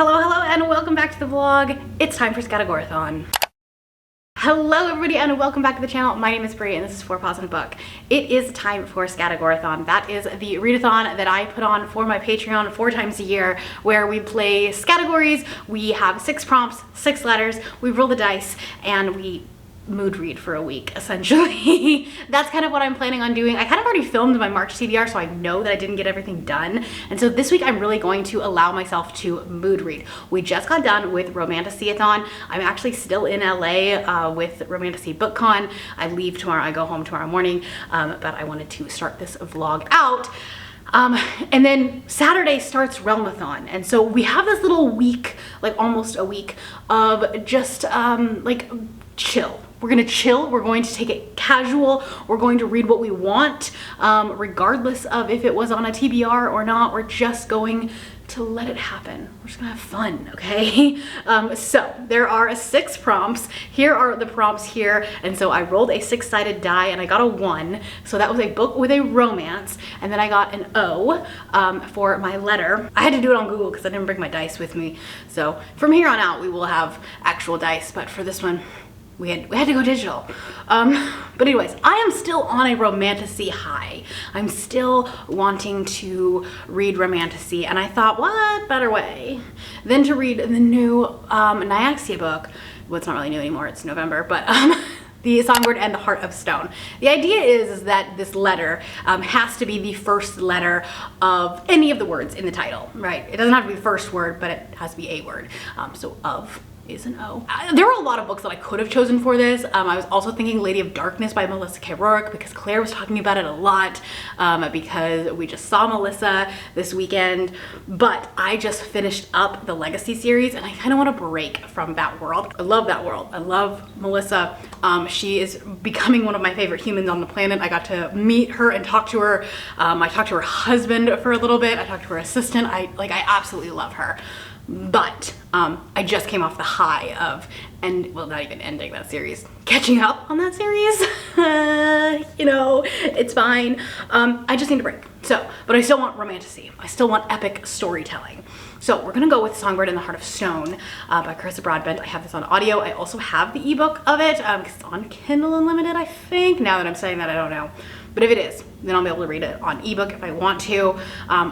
Hello, and welcome back to the vlog. It's time for SCATTERGORIES. Hello everybody and welcome back to the channel. My name is Brie and this is 4 Paws in a Book. It is time for SCATTERGORIES. That is the readathon that I put on for my Patreon 4 times a year, where we play SCATTERGORIES. We have 6 prompts, 6 letters, we roll the dice, and we mood read for a week, essentially. That's kind of what I'm planning on doing. I kind of already filmed my March TBR, so I know that I didn't get everything done. And so this week I'm really going to allow myself to mood read. We just got done with SCATTERGORIES. I'm actually still in LA with SCATTERGORIES BookCon. I leave tomorrow, I go home tomorrow morning, but I wanted to start this vlog out. And then Saturday starts Realmathon. And so we have this little week, like almost a week of just like chill. We're gonna chill, we're going to take it casual, we're going to read what we want, regardless of if it was on a TBR or not. We're just going to let it happen. We're just gonna have fun, okay? So there are 6 prompts. Here are the prompts here. And so I rolled a 6-sided die and I got a 1. So that was a book with a romance. And then I got an O for my letter. I had to do it on Google because I didn't bring my dice with me. So from here on out, we will have actual dice, but for this one, we had to go digital. But anyways, I am still on a romantasy high. I'm still wanting to read romantasy, and I thought, what better way than to read the new Nyaxia book. Well, it's not really new anymore, it's November, but the Songbird and the Heart of Stone. The idea is that this letter has to be the first letter of any of the words in the title, right? It doesn't have to be the first word, but it has to be a word. So of is an O. There were a lot of books that I could have chosen for this. I was also thinking Lady of Darkness by Melissa K. Rourke, because Claire was talking about it a lot, because we just saw Melissa this weekend. But I just finished up the Legacy series and I kind of want to break from that world. I love that world. I love Melissa. She is becoming one of my favorite humans on the planet. I got to meet her and talk to her. I talked to her husband for a little bit. I talked to her assistant. I absolutely love her. But I just came off the high of, well, not even ending that series, catching up on that series. You know, it's fine. I just need a break. So, but I still want romantasy. I still want epic storytelling. So we're gonna go with Songbird and the Heart of Stone by Carissa Broadbent. I have this on audio. I also have the ebook of it because it's on Kindle Unlimited, I think. Now that I'm saying that, I don't know. But if it is, then I'll be able to read it on ebook if I want to.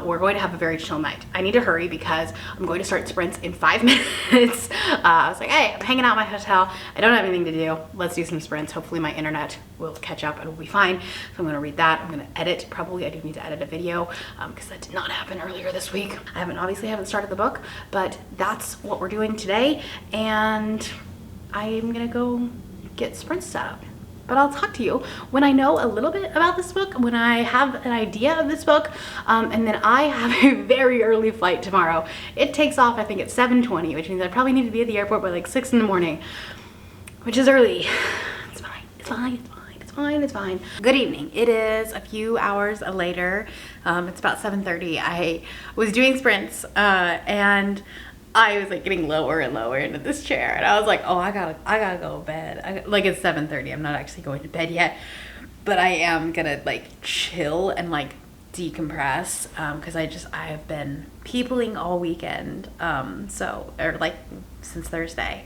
We're going to have a very chill night. I need to hurry because I'm going to start sprints in 5 minutes. I was like, hey, I'm hanging out at my hotel. I don't have anything to do. Let's do some sprints. Hopefully my internet will catch up and we'll be fine. So I'm gonna read that. I'm gonna edit. Probably I do need to edit a video because that did not happen earlier this week. I obviously haven't started the book, but that's what we're doing today. And I'm gonna go get sprints set up. But I'll talk to you when I know a little bit about this book, when I have an idea of this book, and then I have a very early flight tomorrow. It takes off, I think, at 7:20, which means I probably need to be at the airport by like 6 in the morning, which is early. It's fine, it's fine, it's fine, it's fine, it's fine. Good evening. It is a few hours later. It's about 7:30. I was doing sprints, and I was like getting lower and lower into this chair, and I was like, oh, I gotta go to bed. Like, it's 7:30. I'm not actually going to bed yet, but I am gonna like chill and like decompress because I have been peopling all weekend, or like since Thursday.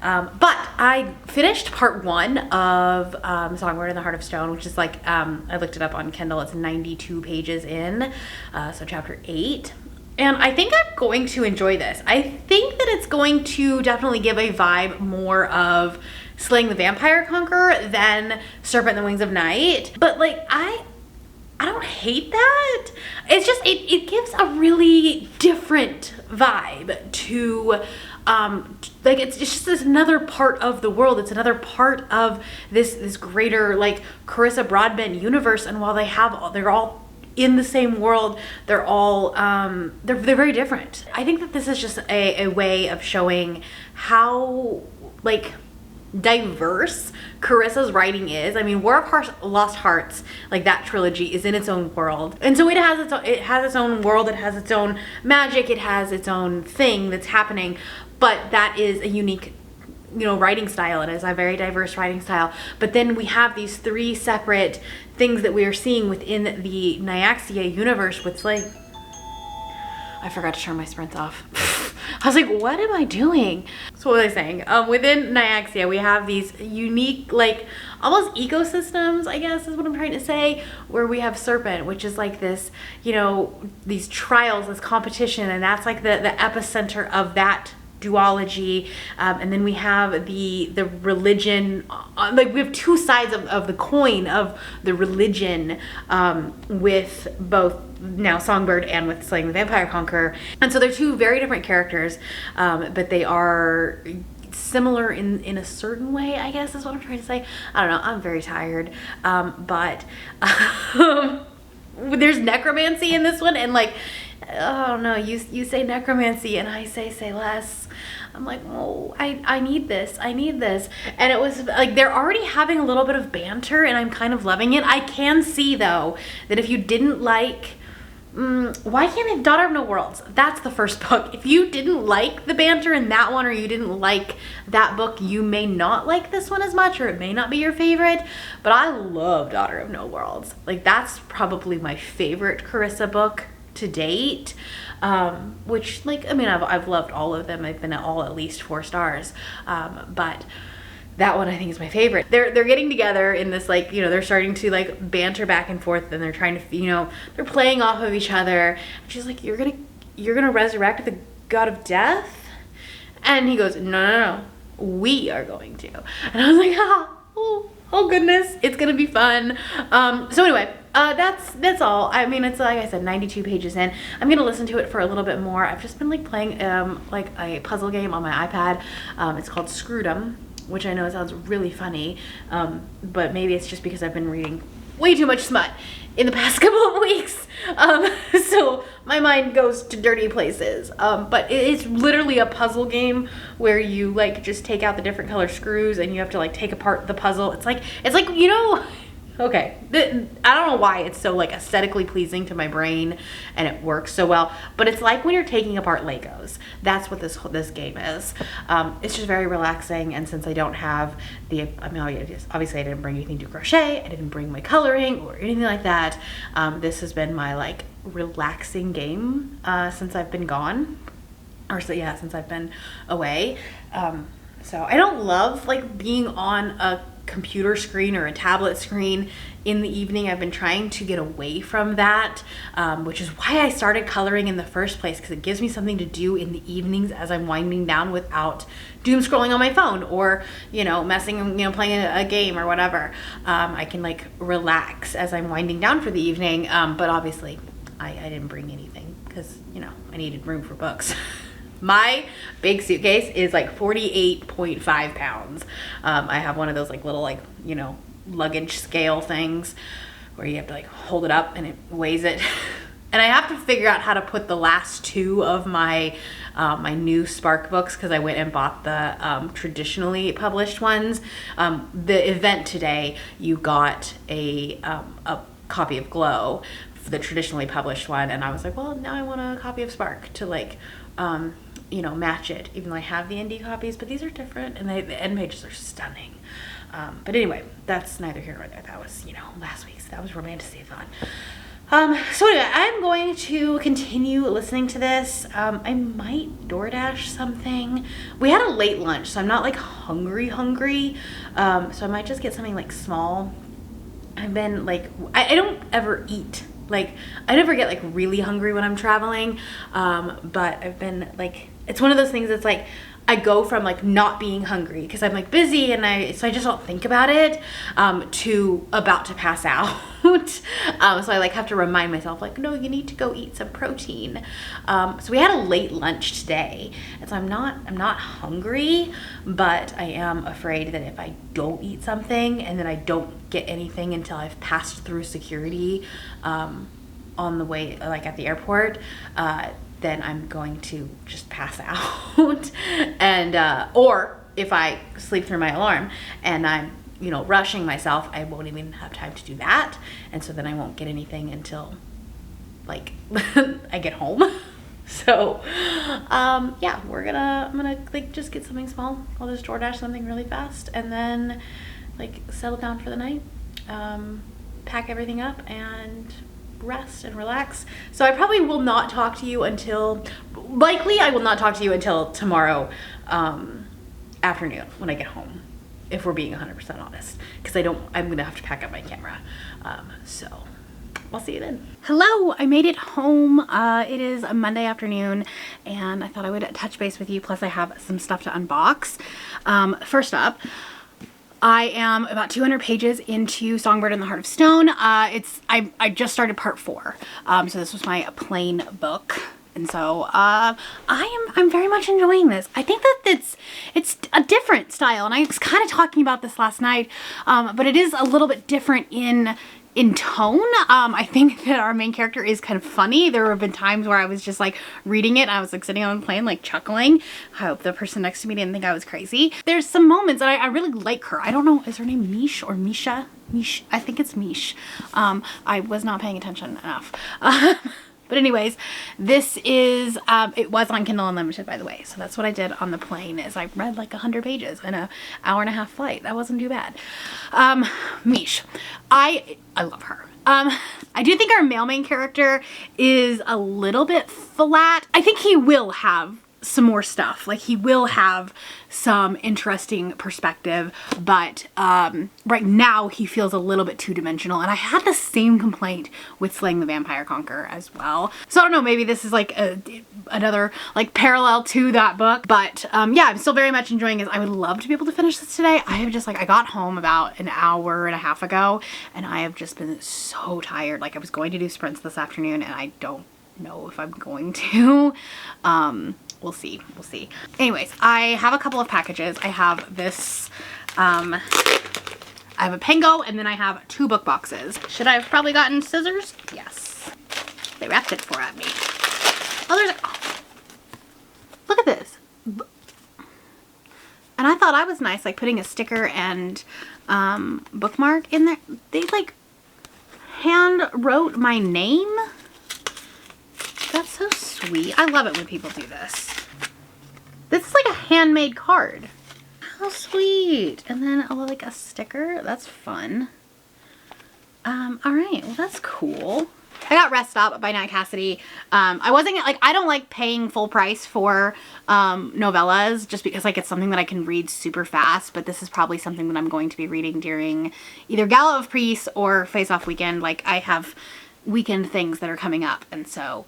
But I finished part 1 of Songbird and the Heart of Stone, which is like, I looked it up on Kindle. It's 92 pages in, so chapter 8. And I think I'm going to enjoy this. I think that it's going to definitely give a vibe more of Slaying the Vampire Conqueror than Serpent and the Wings of Night. But like, I don't hate that. It's just, it gives a really different vibe to, like, it's just this another part of the world. It's another part of this greater like Carissa Broadbent universe. And while they're all in the same world, they're all they're very different. I think that this is just a way of showing how like diverse Carissa's writing is. I mean, War of Lost Hearts, like that trilogy, is in its own world, and so it has its own world. It has its own magic. It has its own thing that's happening, but that is a unique, you know, writing style. It is a very diverse writing style. But then we have these 3 separate things that we are seeing within the Nyaxia universe with, like, I forgot to turn my sprints off. I was like, what am I doing? So what was I saying? Within Nyaxia, we have these unique, like almost ecosystems, I guess is what I'm trying to say, where we have Serpent, which is like this, you know, these trials, this competition, and that's like the epicenter of that duology. And then we have the religion, like we have two sides of the coin of the religion, with both now Songbird and with Slaying the Vampire Conqueror. And so they're two very different characters, but they are similar in a certain way, I guess is what I'm trying to say. I don't know, I'm very tired, but there's necromancy in this one, and like, oh no, you say necromancy and I say less. I'm like, oh, I need this, I need this. And it was like, they're already having a little bit of banter and I'm kind of loving it. I can see though, that if you didn't like, why can't I have Daughter of No Worlds? That's the first book. If you didn't like the banter in that one, or you didn't like that book, you may not like this one as much, or it may not be your favorite, but I love Daughter of No Worlds. Like that's probably my favorite Carissa book to date, which, like, I mean, I've loved all of them. I've been at least 4 stars, but that one I think is my favorite. They're getting together in this, like, you know, they're starting to like banter back and forth, and they're trying to, you know, they're playing off of each other. And she's like, you're gonna resurrect the god of death? And he goes, no, we are going to. And I was like, oh goodness, it's gonna be fun. So anyway, that's all. I mean, it's like I said, 92 pages in. I'm gonna listen to it for a little bit more. I've just been like playing like a puzzle game on my iPad. It's called Screwdom, which I know sounds really funny, but maybe it's just because I've been reading way too much smut in the past couple of weeks. So my mind goes to dirty places. But it's literally a puzzle game where you like just take out the different color screws and you have to like take apart the puzzle. It's like, you know, okay, I don't know why it's so like aesthetically pleasing to my brain and it works so well, but it's like when you're taking apart Legos. That's what this game is. It's just very relaxing, and since I don't have I mean, obviously I didn't bring anything to crochet, I didn't bring my coloring or anything like that. This has been my like relaxing game since I've been gone, or so yeah, since I've been away. So I don't love like being on a computer screen or a tablet screen in the evening. I've been trying to get away from that, which is why I started coloring in the first place, because it gives me something to do in the evenings as I'm winding down without doom scrolling on my phone, or, you know, playing a game or whatever. I can like relax as I'm winding down for the evening, but obviously I didn't bring anything because, you know, I needed room for books. My big suitcase is like 48.5 pounds. I have one of those like little, like, you know, luggage scale things where you have to like hold it up and it weighs it. And I have to figure out how to put the last 2 of my my new Spark books, because I went and bought the traditionally published ones. The event today, you got a copy of Glow, the traditionally published one, and I was like, well, now I want a copy of Spark to like you know, match it, even though I have the indie copies, but these are different, and the end pages are stunning. But anyway, that's neither here nor there. That was, you know, last week's. That was Romanticathon. So anyway, I'm going to continue listening to this. I might DoorDash something. We had a late lunch, so I'm not like hungry. So I might just get something like small. I've been like, I don't ever eat. Like, I never get like really hungry when I'm traveling, but I've been like, it's one of those things that's like, I go from like not being hungry because I'm like busy and so I just don't think about it, to about to pass out. So I like have to remind myself like, no, you need to go eat some protein. So we had a late lunch today, and so I'm not hungry, but I am afraid that if I don't eat something and then I don't get anything until I've passed through security, on the way, like at the airport, then I'm going to just pass out. And or if I sleep through my alarm and I'm, you know, rushing myself, I won't even have time to do that, and so then I won't get anything until like I get home. So yeah, I'm gonna like just get something small. I'll just DoorDash something really fast and then like settle down for the night, pack everything up, and rest and relax. So I probably will not talk to you until, likely I will not talk to you until tomorrow afternoon when I get home, if we're being 100% honest, because I'm gonna have to pack up my camera. So I'll see you then. Hello, I made it home. It is a Monday afternoon and I thought I would touch base with you, plus I have some stuff to unbox. First up, I am about 200 pages into Songbird and the Heart of Stone. I just started part 4. So this was my plain book. And so I'm very much enjoying this. I think that it's a different style, and I was kind of talking about this last night, but it is a little bit different in tone. I think that our main character is kind of funny. There have been times where I was just like reading it and I was like sitting on the plane like chuckling. I hope the person next to me didn't think I was crazy. There's some moments that I really like her. I don't know, is her name Mish or Misha? Mish, I think it's Mish. I was not paying attention enough. But anyways, this is, it was on Kindle Unlimited, by the way. So that's what I did on the plane, is I read like 100 pages in an hour-and-a-half flight. That wasn't too bad. Mish. I love her. I do think our male main character is a little bit flat. I think he will have some more stuff. Like, he will have some interesting perspective, but right now he feels a little bit two-dimensional, and I had the same complaint with Slaying the Vampire Conqueror as well. So I don't know, maybe this is like another like parallel to that book, but yeah, I'm still very much enjoying it. I would love to be able to finish this today. I have just like, I got home about an hour and a half ago and I have just been so tired. Like, I was going to do sprints this afternoon and I don't know if I'm going to. We'll see. We'll see. Anyways, I have a couple of packages. I have this, I have a Pango, and then I have 2 book boxes. Should I have probably gotten scissors? Yes. They wrapped it for me. Oh, there's a, oh, look at this. And I thought I was nice, like putting a sticker and bookmark in there. They like hand wrote my name. That's so sweet. I love it when people do this. This is like a handmade card. How sweet. And then like a sticker. That's fun. All right. Well, that's cool. I got Rest Stop by Nat Cassidy. I wasn't like, I don't like paying full price for novellas, just because like it's something that I can read super fast, but this is probably something that I'm going to be reading during either Gala of Priests or Face Off Weekend. Like, I have weekend things that are coming up, and so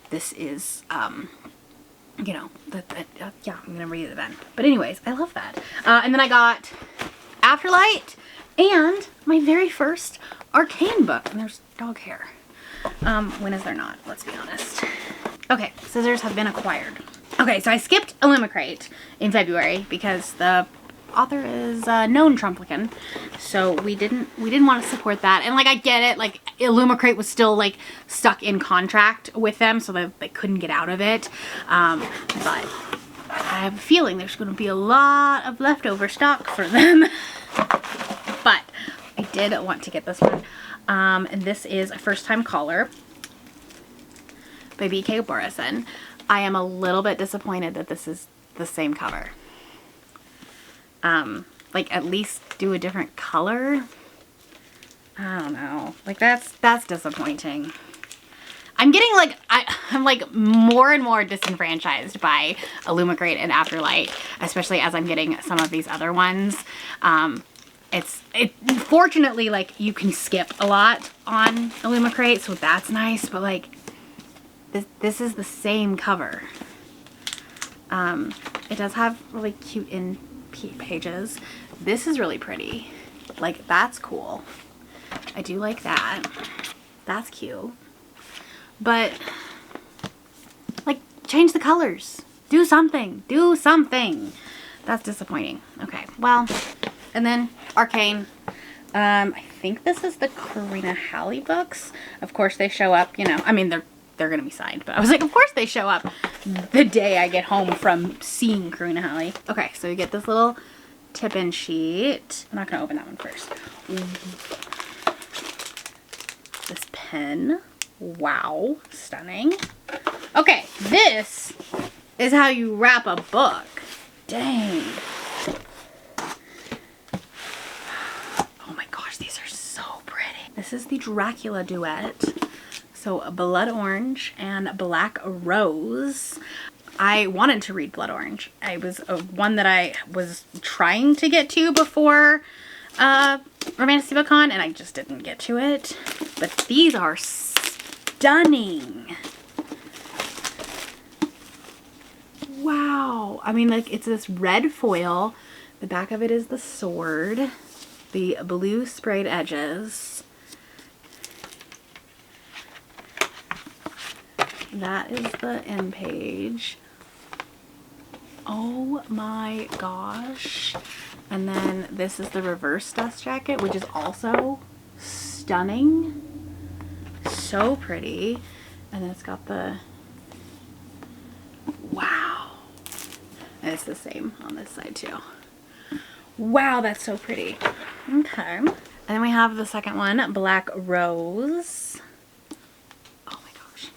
this is you know, yeah, I'm gonna read it then. But anyways, I love that. And then I got Afterlight and my very first Arcane book. And there's dog hair. When is there not? Let's be honest. Okay, scissors have been acquired. Okay, so I skipped Illumicrate in February because the author is known Trumplican, so we didn't want to support that. And like, I get it, like Illumicrate was still like stuck in contract with them, so they couldn't get out of it, but I have a feeling there's going to be a lot of leftover stock for them. But I did want to get this one, and this is A First Time Caller by B.K. Borison. I am a little bit disappointed that this is the same cover. Like, at least do a different color. I don't know. Like, that's disappointing. I'm getting like, I'm like more and more disenfranchised by Illumicrate and Afterlight, especially as I'm getting some of these other ones. Fortunately, like, you can skip a lot on Illumicrate, so that's nice, but like, this is the same cover. It does have really cute pages. This is really pretty. Like, that's cool. I do like that. That's cute. But like, change the colors. Do something. Do something. That's disappointing. Okay, well, and then Arcane. I think this is the Karina Halley books. Of course they show up, you know, I mean, they're gonna be signed, but I was like, of course they show up the day I get home from seeing Karina Halley. Okay, so you get this little tip-in sheet. I'm not gonna open that one first. This pen. Wow, stunning. Okay, this is how you wrap a book. Dang. Oh my gosh, these are so pretty. This is the Dracula duet So Blood Orange and Black Rose. I wanted to read Blood Orange. It was one that I was trying to get to before Romantasy BookCon, and I just didn't get to it. But these are stunning. Wow. I mean, like, it's this red foil. The back of it is the sword. The blue sprayed edges. That is the end page. Oh my gosh. And then this is the reverse dust jacket, which is also stunning. So pretty. And then it's got the, wow. And it's the same on this side too. Wow, that's so pretty. Okay. And then we have the second one, Black Rose. Oh my gosh.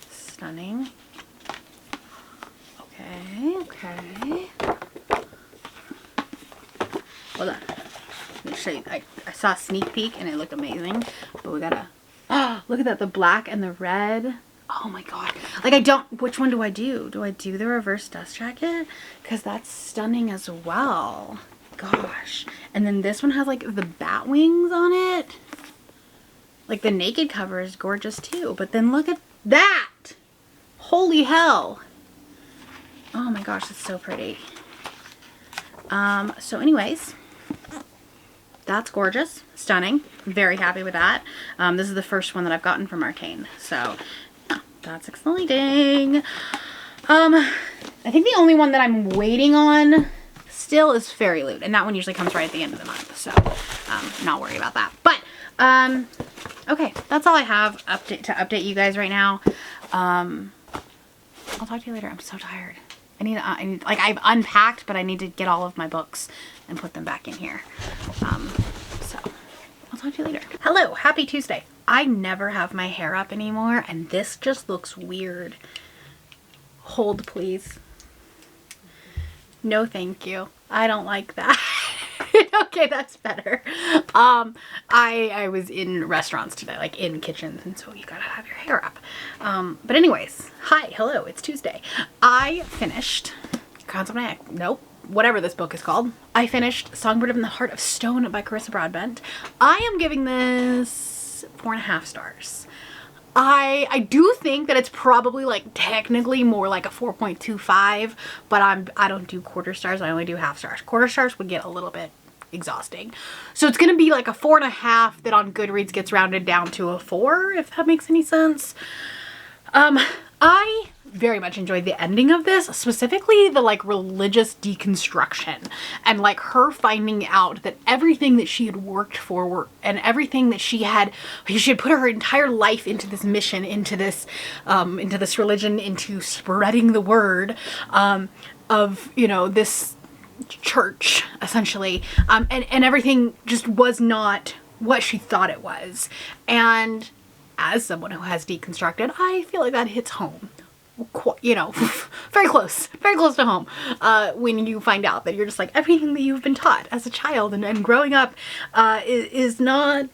Stunning. Okay, okay. Hold on. Let me show you. I saw a sneak peek and it looked amazing. But we gotta, oh, look at that. The black and the red. Oh my god. Like, I don't, which one do I do? Do I do the reverse dust jacket? Because that's stunning as well. Gosh. And then this one has like the bat wings on it. Like, the naked cover is gorgeous too. But then look at that. Holy hell. Oh my gosh, it's so pretty. So anyways, that's gorgeous, stunning, very happy with that. This is the first one that I've gotten from Arcane, so that's exciting. I think the only one that I'm waiting on still is Fairy Loot, and that one usually comes right at the end of the month, so not worried about that. But okay, that's all I have to update you guys right now. I'll talk to you later. I'm so tired. I need like, I've unpacked, but I need to get all of my books and put them back in here. So I'll talk to you later. Hello, happy Tuesday. I never have my hair up anymore, and this just looks weird. Hold, please. No, thank you. I don't like that. Okay, that's better. I was in restaurants today, like in kitchens, and so you gotta have your hair up. But anyways, hi, hello, it's Tuesday. I finished whatever this book is called. I finished Songbird in the Heart of Stone by Carissa Broadbent. I am giving this 4.5 stars. I do think that it's probably like technically more like a 4.25, but I don't do quarter stars. I only do half stars. Quarter stars would get a little bit exhausting. So it's going to be like a 4.5 that on Goodreads gets rounded down to a 4, if that makes any sense. I very much enjoyed the ending of this, specifically the like religious deconstruction and like her finding out that everything that she had worked for and everything that she had put her entire life into this mission, into this religion, into spreading the word of, you know, this church essentially, and everything just was not what she thought it was. And as someone who has deconstructed, I feel like that hits home, you know, very close to home, when you find out that you're just like, everything that you've been taught as a child and growing up is not,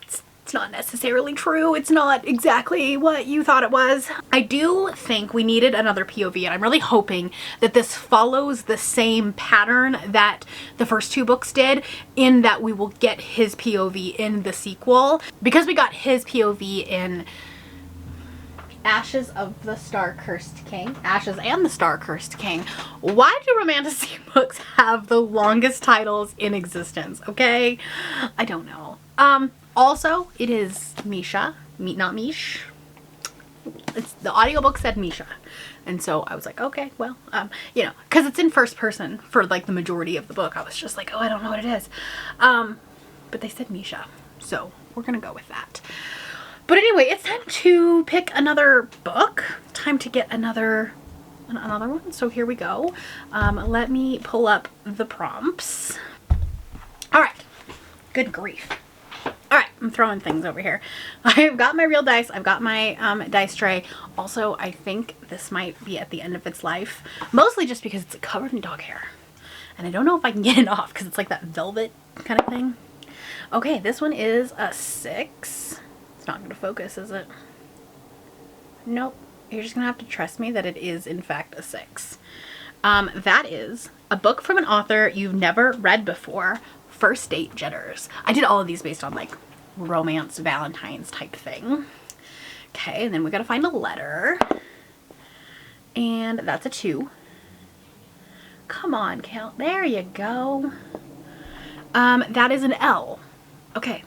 it's not necessarily true. It's not exactly what you thought it was. I do think we needed another POV, and I'm really hoping that this follows the same pattern that the first 2 books did, in that we will get his POV in the sequel. Because we got his POV in Ashes of the Star-Cursed King, Ashes and the Star-Cursed King, why do Romantasy books have the longest titles in existence? Okay, I don't know. Also, it is Misha, not Mish. It's, the audiobook said Misha. And so I was like, okay, well, you know, because it's in first person for like the majority of the book. I was just like, oh, I don't know what it is. But they said Misha. So we're going to go with that. But anyway, it's time to pick another book. Time to get another one. So here we go. Let me pull up the prompts. All right. Good grief. All right, I'm throwing things over here. I've got my real dice. I've got my dice tray. Also, I think this might be at the end of its life, mostly just because it's covered in dog hair. And I don't know if I can get it off because it's like that velvet kind of thing. Okay, this one is a 6. It's not gonna focus, is it? Nope. You're just gonna have to trust me that it is in fact a 6. That is a book from an author you've never read before, First Date Jitters. I did all of these based on like romance Valentine's type thing. Okay, and then we gotta find a letter. And that's a 2. Come on, Cal. There you go. That is an L. Okay,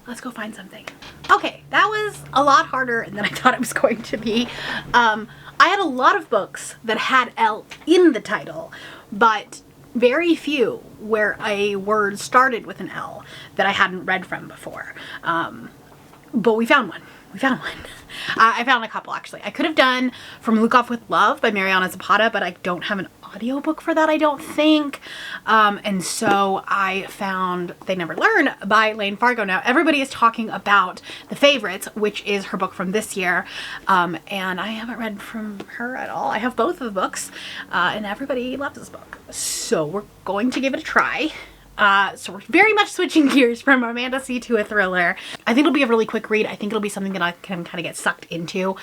let's go find something. Okay, that was a lot harder than I thought it was going to be. I had a lot of books that had L in the title, but very few where a word started with an L that I hadn't read from before. But we found one. We found one. I found a couple actually. I could have done From Luke Off with Love by Mariana Zapata, but I don't have an audiobook for that, I don't think. And so I found They Never Learn by Lane Fargo. Now everybody is talking about The Favorites, which is her book from this year. And I haven't read from her at all. I have both of the books, and everybody loves this book. So we're going to give it a try. So we're very much switching gears from a fantasy to a thriller. I think it'll be a really quick read. I think it'll be something that I can kind of get sucked into.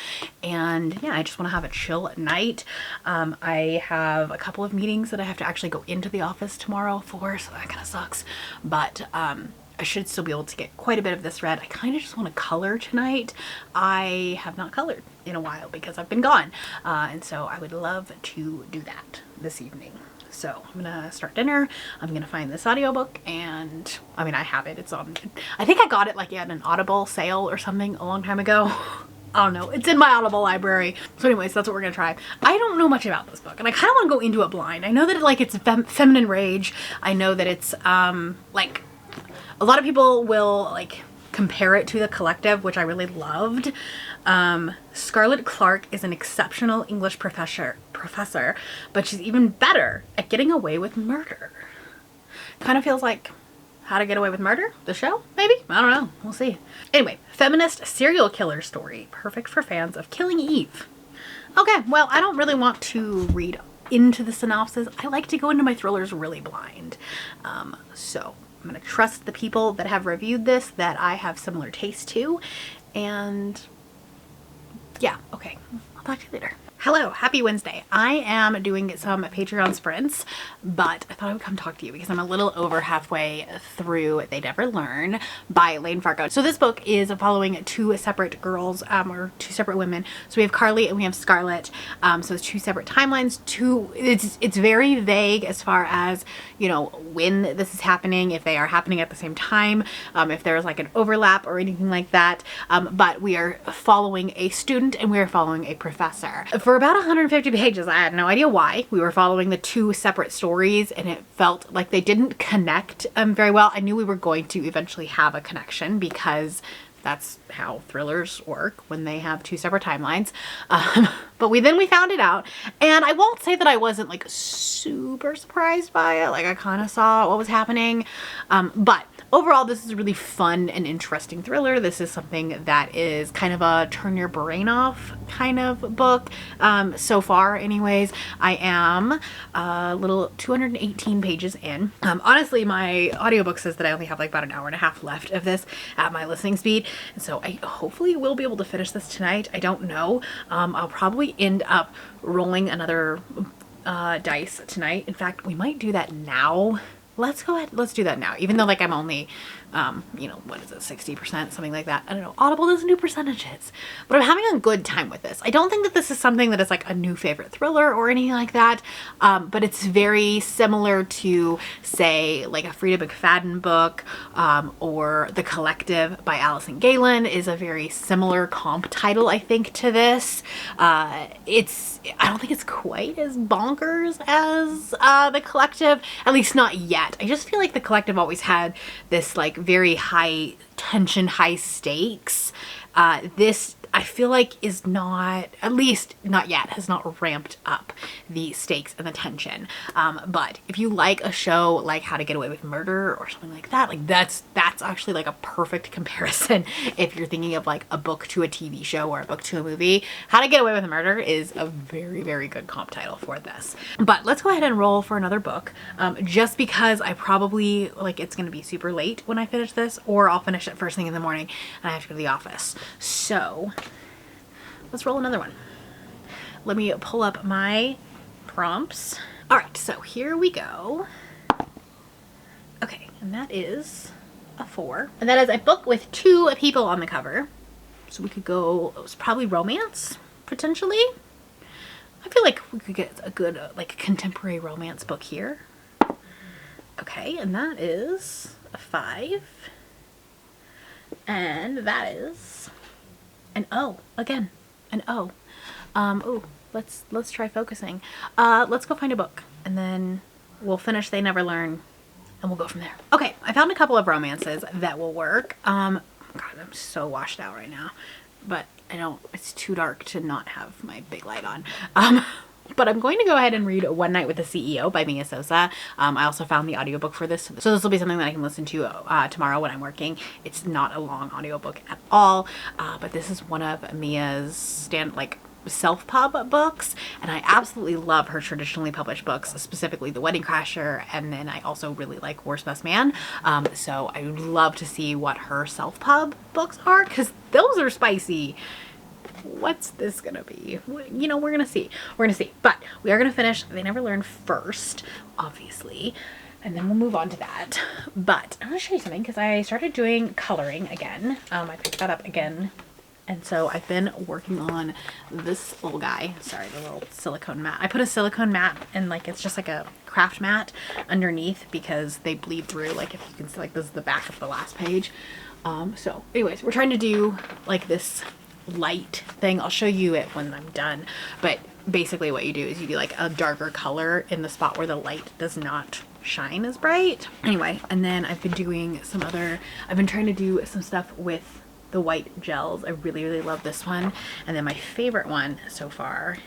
And yeah, I just want to have a chill at night. I have a couple of meetings that I have to actually go into the office tomorrow for, so that kind of sucks. But I should still be able to get quite a bit of this read. I kind of just want to color tonight. I have not colored in a while because I've been gone. And so I would love to do that this evening. So I'm gonna start dinner. I'm gonna find this audiobook, and I mean, I have it. It's on, I think I got it like at an Audible sale or something a long time ago. I don't know. It's in my Audible library. So anyways, that's what we're gonna try. I don't know much about this book, and I kind of want to go into it blind. I know that it's feminine rage. I know that it's like a lot of people will like compare it to The Collective, which I really loved. Scarlett Clark is an exceptional English professor, but she's even better at getting away with murder. Kind of feels like How to Get Away with Murder, the show, maybe? I don't know. We'll see. Anyway, feminist serial killer story, perfect for fans of Killing Eve. Okay, well, I don't really want to read into the synopsis. I like to go into my thrillers really blind. So I'm going to trust the people that have reviewed this that I have similar taste to. And yeah, okay. I'll talk to you later. Hello, happy Wednesday. I am doing some Patreon sprints, but I thought I would come talk to you because I'm a little over halfway through They Never Learn by Lane Fargo. So this book is following 2 separate girls, or 2 separate women. So we have Carly and we have Scarlett. So it's 2 separate timelines. It's very vague as far as, you know, when this is happening, if they are happening at the same time, if there's like an overlap or anything like that. But we are following a student and we are following a professor. For about 150 pages, I had no idea why. We were following the 2 separate stories and it felt like they didn't connect very well. I knew we were going to eventually have a connection because that's how thrillers work when they have 2 separate timelines. But we found it out, and I won't say that I wasn't like super surprised by it. Like I kind of saw what was happening. But overall, this is a really fun and interesting thriller. This is something that is kind of a turn your brain off kind of book. So far anyways, I am a little 218 pages in. Honestly, my audiobook says that I only have like about an hour and a half left of this at my listening speed. And so I hopefully will be able to finish this tonight. I don't know. I'll probably end up rolling another dice tonight. In fact, we might do that now. Let's go ahead. Let's do that now. Even though like I'm only, you know, what is it, 60%, something like that. I don't know. Audible doesn't do percentages, but I'm having a good time with this. I don't think that this is something that is like a new favorite thriller or anything like that. But it's very similar to, say, like a Frida McFadden book, or The Collective by Alison Galen is a very similar comp title, I think, to this. I don't think it's quite as bonkers as The Collective, at least not yet. I just feel like The Collective always had this like very high tension, high stakes. This I feel like is not, at least not yet, has not ramped up the stakes and the tension. But if you like a show like How to Get Away with Murder or something like that, like that's actually like a perfect comparison. If you're thinking of like a book to a TV show or a book to a movie, How to Get Away with Murder is a very, very good comp title for this. But let's go ahead and roll for another book, just because I probably, like, it's gonna be super late when I finish this, or I'll finish it first thing in the morning and I have to go to the office. So let's roll another one. Let me pull up my prompts. All right, so here we go. Okay, and that is a 4. And that is a book with 2 people on the cover. So we could go, it was probably romance, potentially. I feel like we could get a good, like, contemporary romance book here. Okay, and that is a 5. And that is an O. Again, an O. Ooh, let's try focusing. Let's go find a book, and then we'll finish They Never Learn, and we'll go from there. Okay, I found a couple of romances that will work. God, I'm so washed out right now, but it's too dark to not have my big light on. But I'm going to go ahead and read One Night with the CEO by Mia Sosa. I also found the audiobook for this, so this will be something that I can listen to tomorrow when I'm working. It's not a long audiobook at all, but this is one of Mia's self-pub books, and I absolutely love her traditionally published books, specifically The Wedding Crasher, and then I also really like Worst Best Man. So I would love to see what her self-pub books are, because those are spicy. What's this gonna be? You know, we're gonna see. But we are gonna finish They Never Learn first, obviously, and then we'll move on to that. But I'm gonna show you something, because I started doing coloring again. I picked that up again, and so I've been working on this little guy. Sorry, the little silicone mat. I put a silicone mat, and like it's just like a craft mat underneath, because they bleed through. Like, if you can see, like, this is the back of the last page. So anyways, we're trying to do like this light thing. I'll show you it when I'm done, but basically what you do is you do like a darker color in the spot where the light does not shine as bright. Anyway, and then I've been doing I've been trying to do some stuff with the white gels. I really, really love this one. And then my favorite one so far,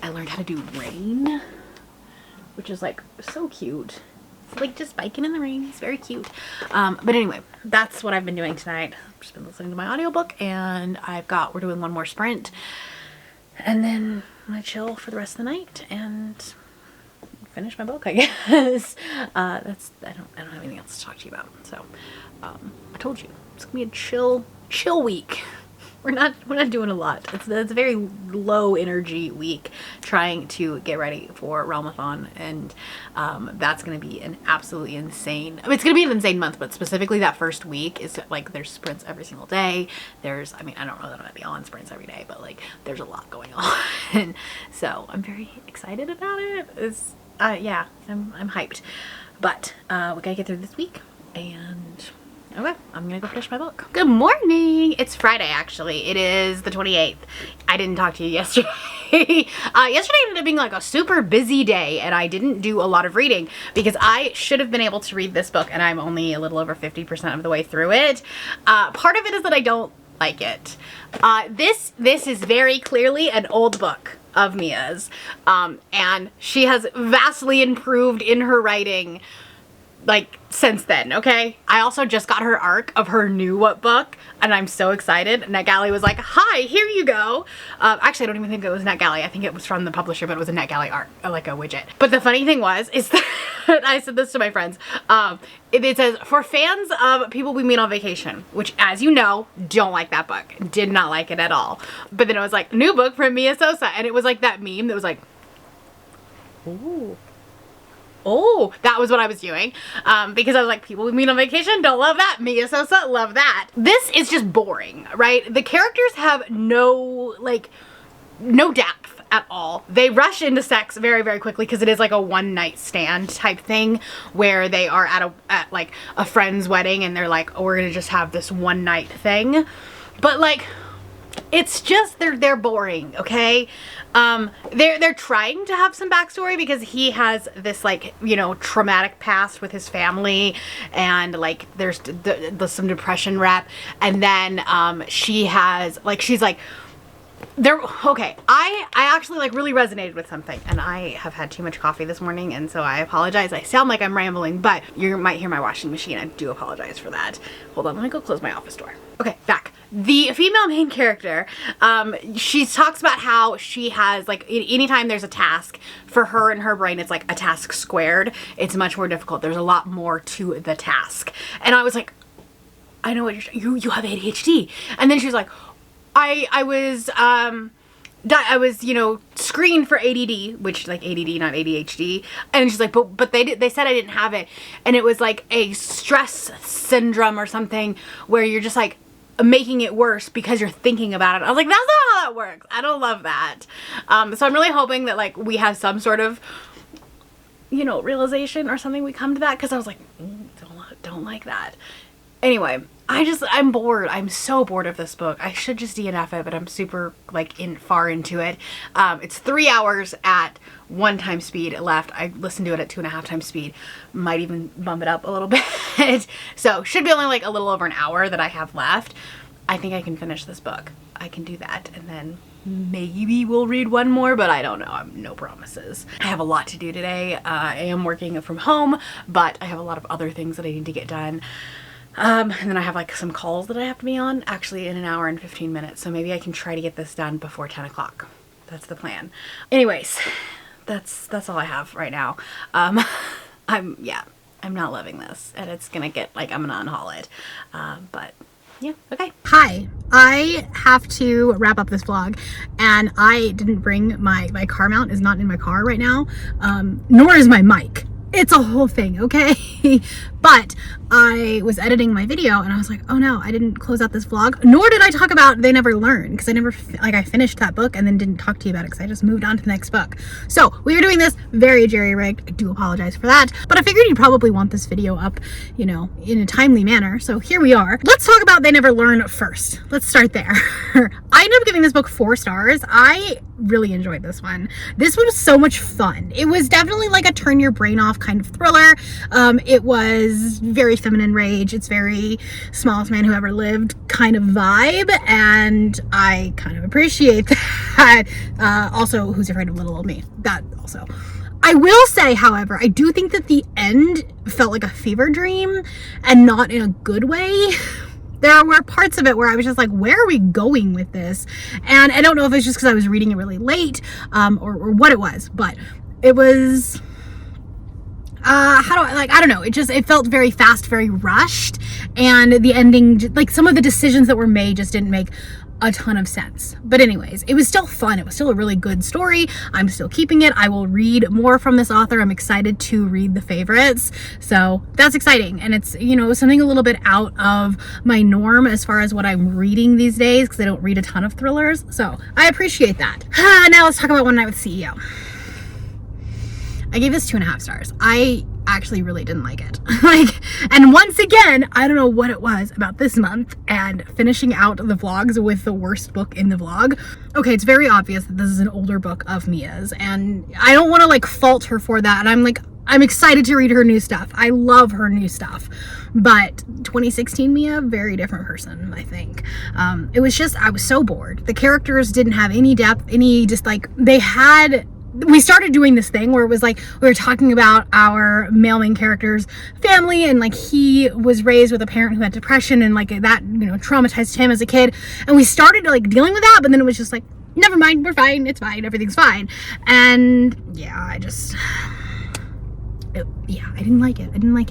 I learned how to do rain, which is like so cute. It's like just biking in the rain. It's very cute. But anyway, that's what I've been doing tonight. I've just been listening to my audiobook, and we're doing one more sprint, and then I'm gonna chill for the rest of the night and finish my book, I guess. I don't have anything else to talk to you about. So I told you it's gonna be a chill week. We're not doing a lot. It's a very low energy week, trying to get ready for Realmathon, and that's going to be an absolutely insane. I mean, it's going to be an insane month, but specifically that first week is like there's sprints every single day. I don't know that I'm going to be on sprints every day, but like there's a lot going on, and so I'm very excited about it. Yeah, I'm hyped, but we gotta get through this week, and okay, I'm gonna go finish my book. Good morning. It's Friday, actually. It is the 28th. I didn't talk to you yesterday. Yesterday ended up being like a super busy day, and I didn't do a lot of reading because I should have been able to read this book, and I'm only a little over 50% of the way through it. Part of it is that I don't like it. This is very clearly an old book of Mia's, and she has vastly improved in her writing like since then. Okay, I also just got her arc of her new book, and I'm so excited. NetGalley was like, hi, here you go. Actually, I don't even think it was NetGalley. I think it was from the publisher, but it was a NetGalley arc, like a widget. But the funny thing is that I said this to my friends. It says, for fans of People We Meet on Vacation, which, as you know, don't like that book. Did not like it at all. But then it was like, new book from Mia Sosa, and it was like that meme that was like, ooh. Oh, that was what I was doing, because I was like, People We Meet on Vacation, don't love that. Mia Sosa, love that. This is just boring, right? The characters have no depth at all. They rush into sex very, very quickly because it is like a one-night stand type thing where they are at like a friend's wedding, and they're like, oh, we're gonna just have this one night thing. But like, it's just, they're boring, okay? They're trying to have some backstory because he has this, like, you know, traumatic past with his family, and like there's some depression rep, and then she has, like, she's like, okay, I actually like really resonated with something, and I have had too much coffee this morning, and so I apologize. I sound like I'm rambling, but you might hear my washing machine. I do apologize for that. Hold on, let me go close my office door. Okay, back. The female main character, she talks about how she has, like, anytime there's a task, for her in her brain, it's like a task squared. It's much more difficult. There's a lot more to the task. And I was like, I know what you have ADHD. And then she was like, I was, you know, screened for ADD, which, like, ADD, not ADHD. And she's like, but they said I didn't have it. And it was like a stress syndrome or something where you're just like making it worse because you're thinking about it. I was like, that's not how that works. I don't love that. So I'm really hoping that, like, we have some sort of, you know, realization or something. We come to that, because I was like, don't like that. Anyway, I'm bored. I'm so bored of this book. I should just DNF it, but I'm super, like, far into it. It's 3 hours at 1 times speed left. I listened to it at 2.5 times speed. Might even bump it up a little bit. So should be only like a little over an hour that I have left. I think I can finish this book. I can do that, and then maybe we'll read one more, but I don't know. No promises. I have a lot to do today. I am working from home, but I have a lot of other things that I need to get done. And then I have, like, some calls that I have to be on, actually, in 1 hour and 15 minutes. So maybe I can try to get this done before 10 o'clock. That's the plan. Anyways, that's all I have right now. I'm not loving this, and it's gonna get, like, I'm gonna unhaul it. But yeah, okay. Hi, I have to wrap up this vlog, and I didn't bring my car mount is not in my car right now, nor is my mic. It's a whole thing, okay? But I was editing my video and I was like, oh no, I didn't close out this vlog, nor did I talk about They Never Learn, because I finished that book and then didn't talk to you about it because I just moved on to the next book. So we are doing this very jerry-rigged. I do apologize for that, but I figured you'd probably want this video up, you know, in a timely manner. So here we are. Let's talk about They Never Learn first. Let's start there. I ended up giving this book 4 stars. I really enjoyed this one. This one was so much fun. It was definitely like a turn your brain off kind of thriller. It was very feminine rage. It's very Smallest Man Who Ever Lived kind of vibe, and I kind of appreciate that. Also, Who's Afraid of Little Old Me? That also. I will say, however, I do think that the end felt like a fever dream, and not in a good way. There were parts of it where I was just like, where are we going with this? And I don't know if it's just because I was reading it really late, or what it was, but it was, I don't know. It felt very fast, very rushed. And the ending, like, some of the decisions that were made just didn't make a ton of sense. But anyways, it was still fun. It was still a really good story. I'm still keeping it. I will read more from this author. I'm excited to read the favorites. So that's exciting. And it's, you know, something a little bit out of my norm as far as what I'm reading these days, because I don't read a ton of thrillers. So I appreciate that. Now let's talk about One Night with CEO. I gave this 2.5 stars. I actually really didn't like it. And once again, I don't know what it was about this month and finishing out the vlogs with the worst book in the vlog. Okay, it's very obvious that this is an older book of Mia's, and I don't want to, like, fault her for that. And I'm excited to read her new stuff. I love her new stuff. But 2016 Mia, very different person, I think. It was just, I was so bored. The characters didn't have any depth, we started doing this thing where it was like we were talking about our male main character's family, and like he was raised with a parent who had depression, and like that, you know, traumatized him as a kid, and we started like dealing with that, but then it was just like, never mind, we're fine, it's fine, everything's fine. And yeah, I didn't like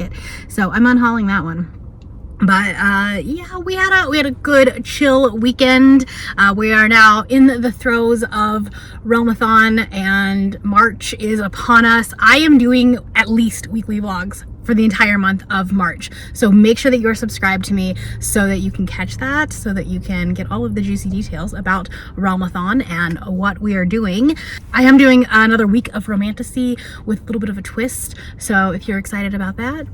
it. So I'm unhauling that one. But yeah, we had a good chill weekend. We are now in the throes of readathon, and March is upon us. I am doing at least weekly vlogs for the entire month of March. So make sure that you're subscribed to me so that you can catch that, so that you can get all of the juicy details about readathon and what we are doing. I am doing another week of romantasy with a little bit of a twist. So if you're excited about that,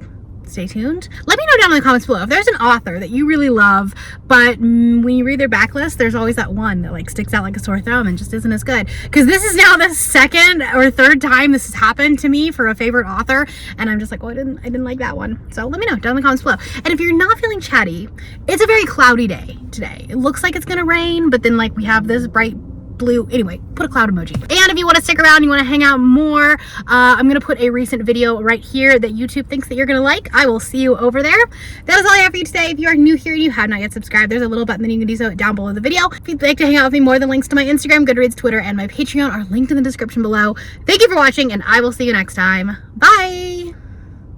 stay tuned. Let me know down in the comments below if there's an author that you really love, but when you read their backlist, there's always that one that like sticks out like a sore thumb and just isn't as good. Because this is now the second or third time this has happened to me for a favorite author, and I'm just like, oh, I didn't like that one. So let me know down in the comments below. And if you're not feeling chatty, it's a very cloudy day today. It looks like it's gonna rain, but then like we have this bright blue. Anyway, put a cloud emoji. And if you want to stick around, you want to hang out more, I'm going to put a recent video right here that YouTube thinks that you're going to like. I will see you over there. That is all I have for you today. If you are new here and you have not yet subscribed, there's a little button that you can do so down below the video. If you'd like to hang out with me more, the links to my Instagram, Goodreads, Twitter, and my Patreon are linked in the description below. Thank you for watching, and I will see you next time. Bye!